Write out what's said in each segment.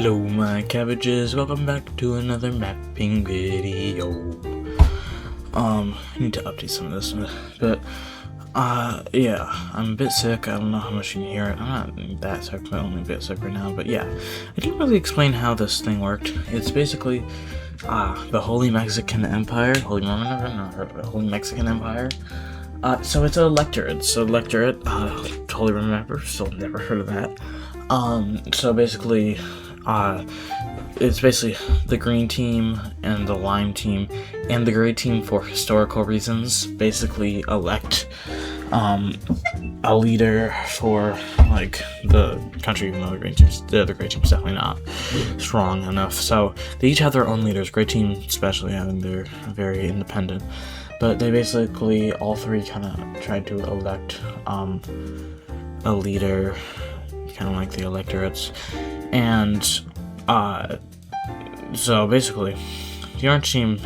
Hello my cabbages, welcome back to another mapping video. I need to update some of this, but, yeah, I'm a bit sick. I don't know how much you can hear it. I'm not that sick, but only a bit sick right now, but yeah. I didn't really explain how this thing worked. It's basically, the Holy Mexican Empire, Holy Mexican Empire. So it's an electorate, totally remember, still never heard of that. So basically, it's basically the green team and the lime team and the gray team for historical reasons basically elect a leader for like the country, even though the other gray team's definitely not strong enough. So they each have their own leaders. Gray team especially having they're very independent, but they basically all three kind of tried to elect a leader, kind of like the electorates. And so basically the orange team,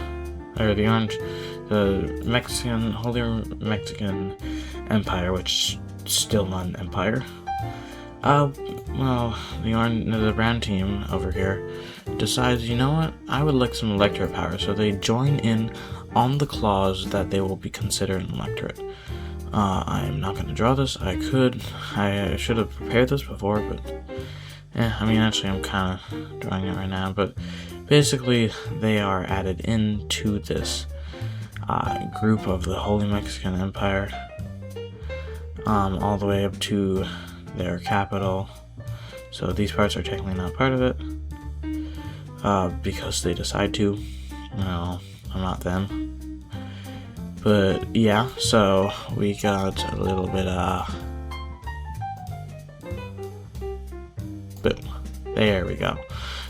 or the Holy Mexican Empire, which is still not an empire, well, the brown team over here decides, you know what, I would like some electorate power, so they join in on the clause that they will be considered an electorate. I'm not going to draw this. I should have prepared this before, but yeah, I mean, actually, I'm kind of drawing it right now, but basically, they are added into this group of the Holy Mexican Empire, all the way up to their capital. So these parts are technically not part of it, because they decide to. No, I'm not them. But yeah, so we got a little bit boom. There we go.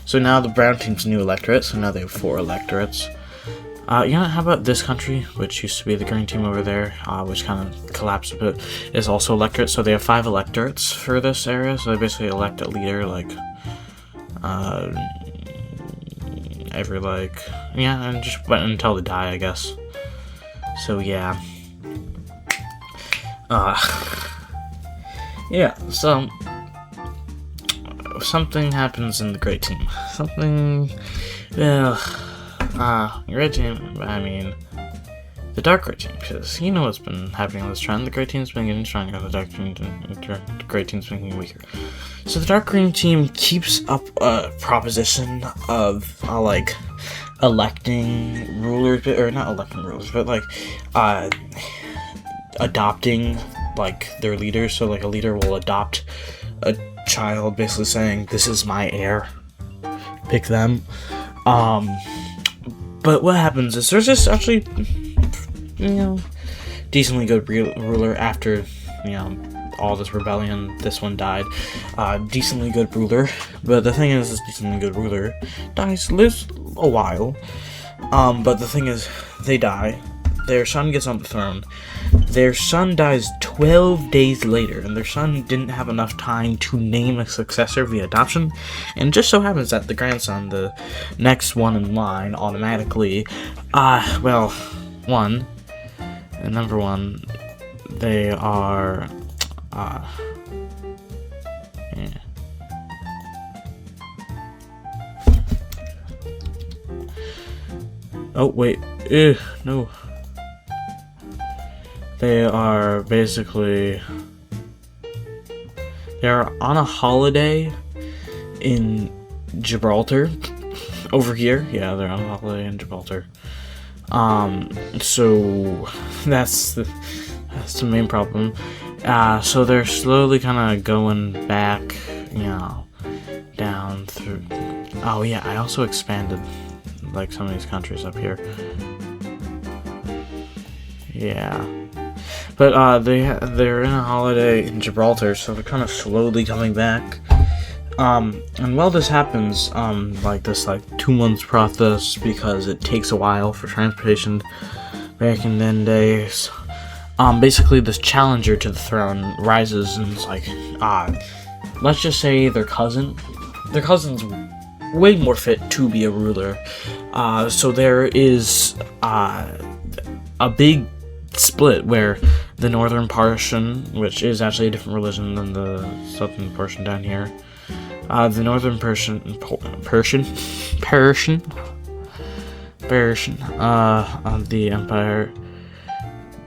So now the brown team's new electorate, so now they have 4 electorates. You know, how about this country, which used to be the green team over there, which kind of collapsed a bit, is also electorate. So they have 5 electorates for this area, so they basically elect a leader, like, every, like, yeah, and just until they die, I guess. So yeah. Yeah, so something happens in the gray team. Gray team, I mean, the dark gray team, because you know what's been happening on this trend. The gray team's been getting stronger, the gray team's been getting weaker. So the dark green team keeps up a proposition of, like, electing rulers, or not electing rulers, but, like, adopting, like, their leaders. So, like, a leader will adopt a child, basically saying, this is my heir, pick them. But what happens is there's just actually, you know, decently good ruler after, you know, all this rebellion. This one died. Decently good ruler, but the thing is, this decently good ruler lives a while. But the thing is, they die. Their son gets on the throne. Their son dies 12 days later, and their son didn't have enough time to name a successor via adoption. And it just so happens that the grandson, the next one in line, automatically, number one, they are, yeah. Oh, wait, no. They are basically, they're on a holiday in Gibraltar, over here. Yeah, they're on a holiday in Gibraltar. So that's the main problem. So they're slowly kind of going back, you know, down through. Oh yeah, I also expanded, like, some of these countries up here. Yeah. But they're in a holiday in Gibraltar, so they're kind of slowly coming back. And while this happens, like this 2 months process, because it takes a while for transportation back in then days, basically this challenger to the throne rises and it's like, let's just say their cousin's way more fit to be a ruler. So there is a big split where the northern portion, which is actually a different religion than the southern portion down here, The northern Persian of the empire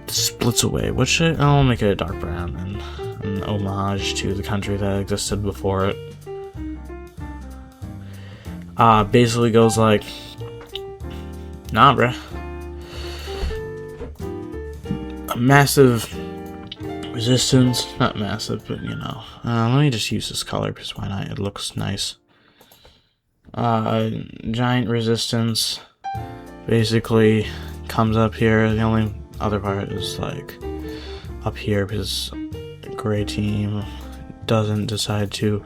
splits away, which I'll make it a dark brown and an homage to the country that existed before it. Basically goes like, nah, bruh. A massive resistance, not massive, but you know. Let me just use this color because why not? It looks nice. Giant resistance basically comes up here. The only other part is like up here because the gray team doesn't decide to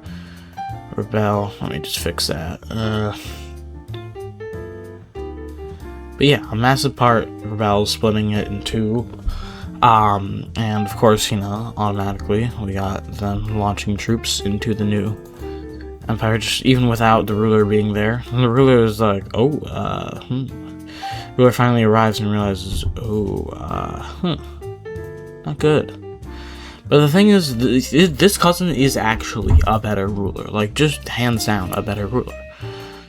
rebel. Let me just fix that. But yeah, a massive part rebels, splitting it in two. And of course, you know, automatically we got them launching troops into the new empire, just even without the ruler being there. And the ruler is like, ruler finally arrives and realizes, not good. But the thing is, this cousin is actually a better ruler, like just hands down a better ruler.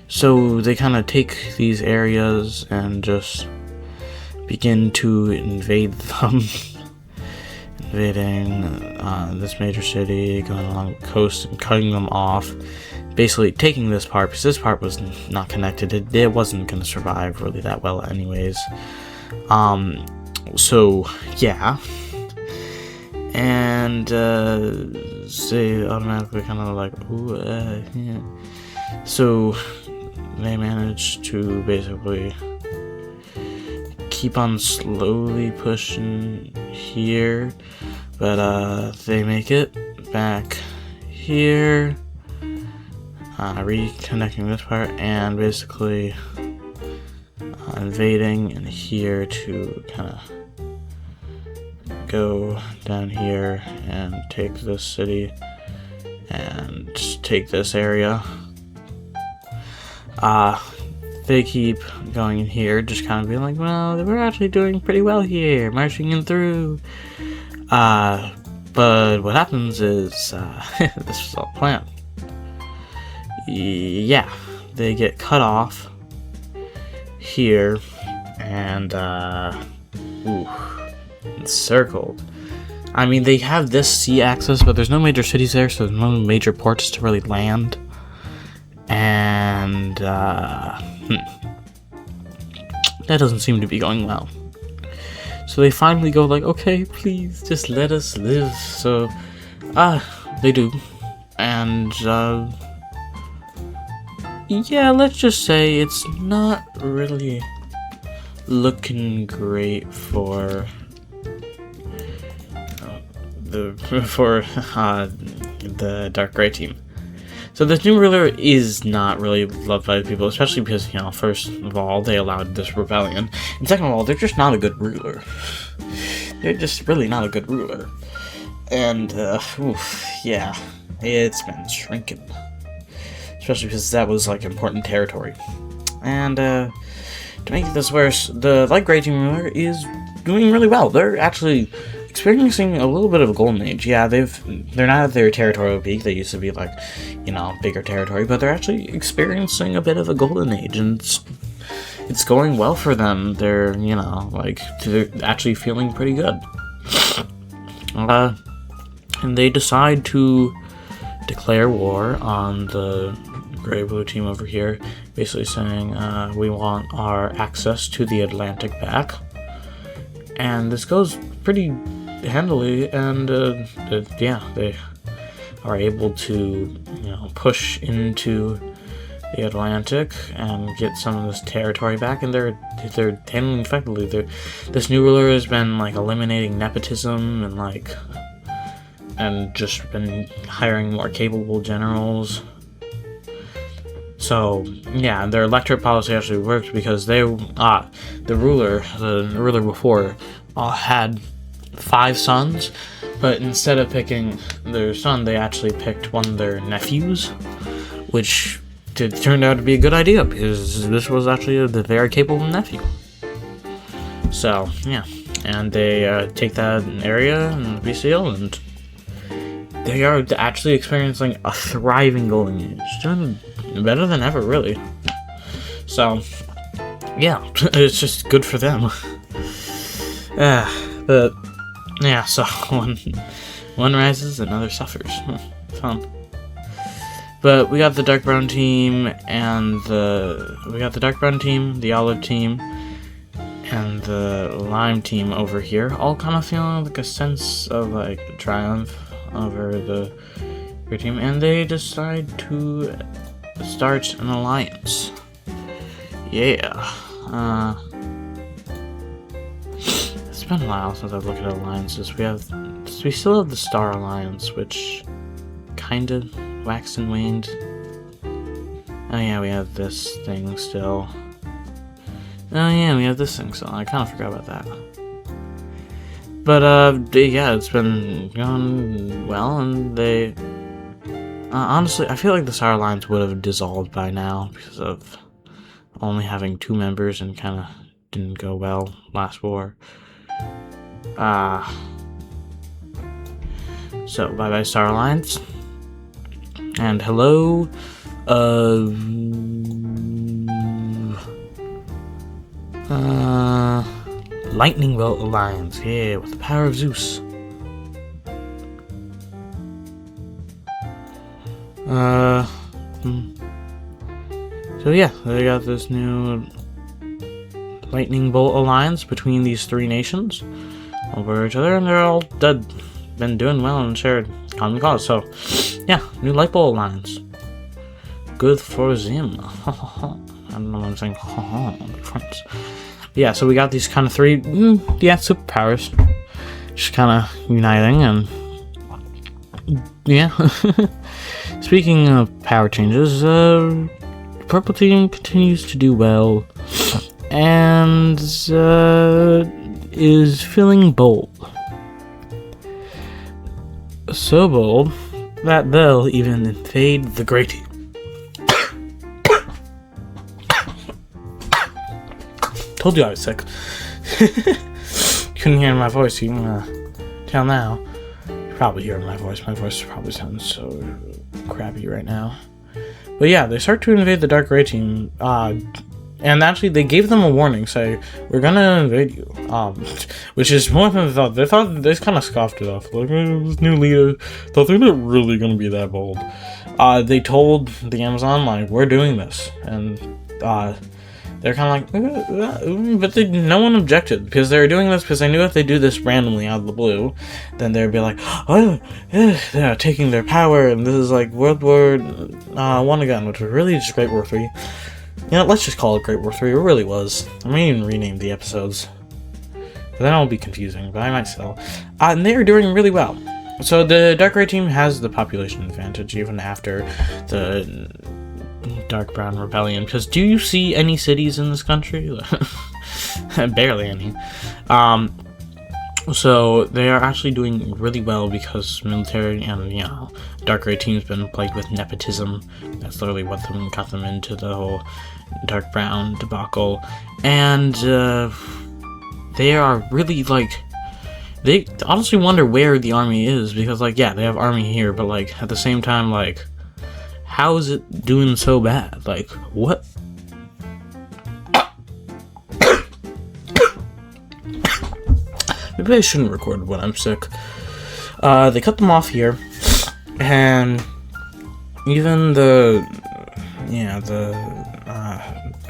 So they kind of take these areas and just begin to invade them. Invading this major city, going along the coast and cutting them off. Basically taking this part, because this part was not connected. It wasn't going to survive really that well anyways. So, yeah. And they automatically kind of like, yeah. So they managed to basically keep on slowly pushing here, but they make it back here, reconnecting this part, and basically invading in here to kind of go down here and take this city and take this area. They keep going in here, just kind of being like, well, we're actually doing pretty well here, marching in through. But what happens is, this was all planned. Yeah, they get cut off here, and, encircled. I mean, they have this sea access, but there's no major cities there, so there's no major ports to really land. And, that doesn't seem to be going well. So they finally go like, okay, please, just let us live. So, they do. And, yeah, let's just say it's not really looking great for the dark gray team. So this new ruler is not really loved by the people, especially because, you know, first of all, they allowed this rebellion, and second of all, they're just not a good ruler. They're just really not a good ruler. And, yeah, it's been shrinking. Especially because that was, like, important territory. And, to make this worse, the light gray team ruler is doing really well. They're actually experiencing a little bit of a golden age. Yeah, they're not at their territorial peak. They used to be like, you know, bigger territory, but they're actually experiencing a bit of a golden age, and it's going well for them. They're, you know, like, they're actually feeling pretty good. And they decide to declare war on the gray blue team over here, basically saying, we want our access to the Atlantic back. And this goes pretty handily, and yeah, they are able to, you know, push into the Atlantic and get some of this territory back, and they're handling effectively. This new ruler has been like eliminating nepotism and just been hiring more capable generals. So yeah, their electorate policy actually worked because the ruler before had 5 sons, but instead of picking their son, they actually picked one of their nephews, which turned out to be a good idea because this was actually a very capable nephew. So yeah, and they take that area and be sealed, and they are actually experiencing a thriving golden age. Doing better than ever, really. So, yeah, it's just good for them. But, yeah, so one rises, another suffers. Fun. But we got the dark brown team and the olive team, and the lime team over here, all kind of feeling like a sense of like triumph over the green team, and they decide to start an alliance. Yeah. It's been a while since I've looked at alliances. We still have the Star Alliance, which kind of waxed and waned. Oh yeah, we have this thing still. Oh yeah, we have this thing still. I kind of forgot about that. But yeah, it's been going well, and they honestly, I feel like the Star Alliance would have dissolved by now because of only having 2 members, and kind of didn't go well last war. So bye bye Star Alliance, and hello, Lightning Bolt Alliance, yeah, with the power of Zeus. So yeah, they got this new Lightning Bolt Alliance between these 3 nations over each other, and they're all been doing well and shared common cause. So yeah, new Light Bolt Alliance. Good for them. I don't know what I'm saying. Friends. Yeah, so we got these kind of 3, superpowers, just kind of uniting, and yeah. Speaking of power changes, Purple Team continues to do well, and is feeling bold. So bold that they'll even invade the Grey Team. Told you I was sick. Couldn't hear my voice. You can tell now. You probably hear my voice. My voice probably sounds so crappy right now. But yeah, they start to invade the Dark Grey Team. And actually, they gave them a warning, saying, "We're gonna invade you." Which is more than they thought. They kind of scoffed it off. Like, this new leader thought they're not really gonna be that bold. They told the Amazon, like, "We're doing this," and they're kind of like, but no one objected, because they were doing this because they knew if they do this randomly out of the blue, then they'd be like, oh, they're taking their power, and this is like World War I again, which was really just Great War 3. You know, let's just call it Great War 3. It really was. I might even rename the episodes, because then it'll be confusing, but I might still. And they are doing really well. So the Dark Grey Team has the population advantage, even after the Dark Brown Rebellion, because do you see any cities in this country? Barely any. So they are actually doing really well because military and, you know, Dark Grey Team's been plagued with nepotism. That's literally what got them into the whole Dark Brown debacle. And they are really, like, they honestly wonder where the army is, because, like, yeah, they have army here, but, like, at the same time, like, how is it doing so bad? Like, what? Maybe I shouldn't record when I'm sick. They cut them off here, and even the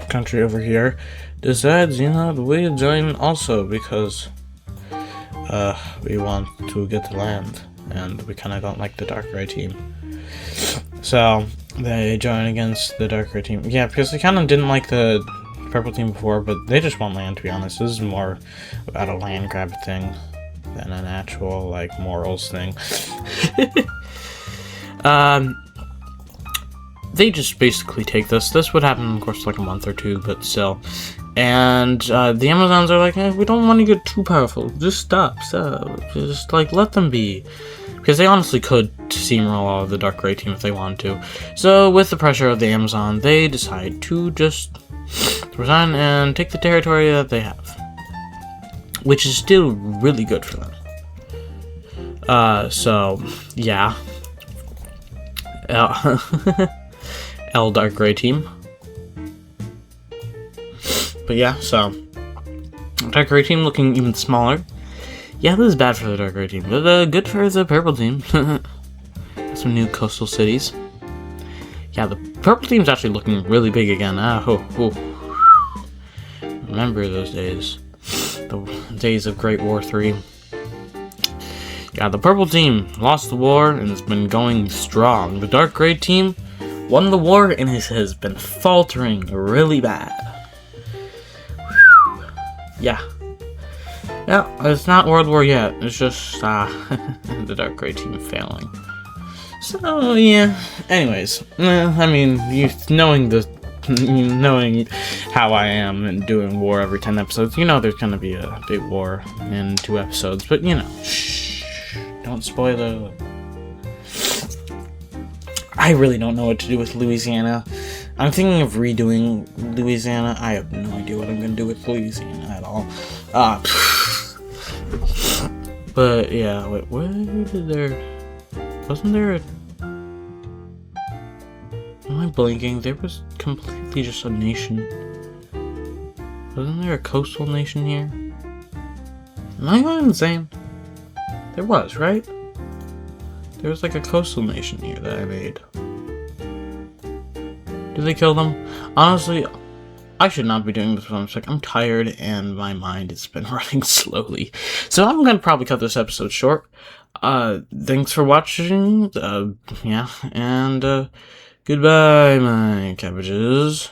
country over here decides, you know, we join also, because we want to get the land, and we kind of don't like the Dark Grey Team. So they join against the Dark Grey Team. Yeah, because they kind of didn't like the Purple Team before, but they just want land, to be honest. This is more about a land grab thing than an actual, like, morals thing. They just basically take this. This would happen, of course, like a month or 2, but still. And the Amazons are like, we don't want to get too powerful. Just stop. Just, like, let them be. Because they honestly could steamroll all of the Dark Grey Team if they wanted to. So, with the pressure of the Amazon, they decide to just resign and take the territory that they have. Which is still really good for them. So, yeah. L dark gray team. But yeah, so dark gray team looking even smaller. Yeah, this is bad for the dark gray team, but good for the purple team. Some new coastal cities. Yeah, the purple team's actually looking really big again. Remember those days. The days of Great War 3. Yeah, the purple team lost the war and has been going strong. The dark gray team won the war and has been faltering really bad. Yeah. Yeah, it's not World War yet. It's just the dark gray team failing. So yeah. Anyways, I mean, knowing how I am and doing war every 10 episodes, there's gonna be a big war in 2 episodes. But shh, don't spoil it. I really don't know what to do with Louisiana. I'm thinking of redoing Louisiana. I have no idea what I'm gonna do with Louisiana at all. But yeah, wait, where did there? Wasn't there a? Am I blinking? There was completely just a nation. Wasn't there a coastal nation here? Am I going insane? There was, right? There was like a coastal nation here that I made. Did they kill them? Honestly, I should not be doing this when I'm sick. I'm tired and my mind has been running slowly. So I'm gonna probably cut this episode short. Thanks for watching. Yeah, and goodbye, my cabbages.